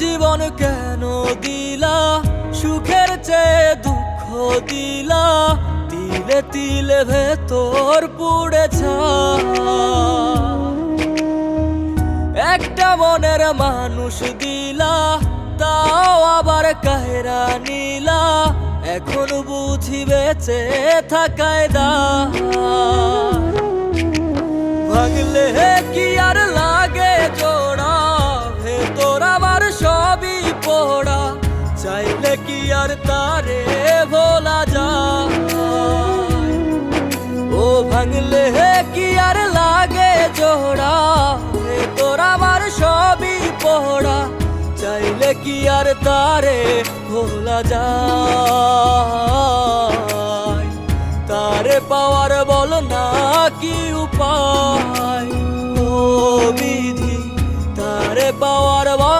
জীবন কেন দিলা, সুখের চেয়ে দুঃখ দিলা, তিলে তিলে ভেতর পুড়ে একটা মনের মানুষ দিলা, তাও আবার কাহেরা নিলা, এখন বুঝি বেঁচে থাকায় দা। ভাঙলে কি আর লাগে জোড়া, ভেতর আমার সবই পোড়া, চাইলে কি আর তারে ভোলা যায়। ও ভাঙলে কি আর লাগে জোড়া, ভেতর আমার সবই পোড়া, চাইলে কি আর তারে ভোলা যায়। তারে পাওয়ার বল না কি উপায়, ও বিধি তারে পাওয়ার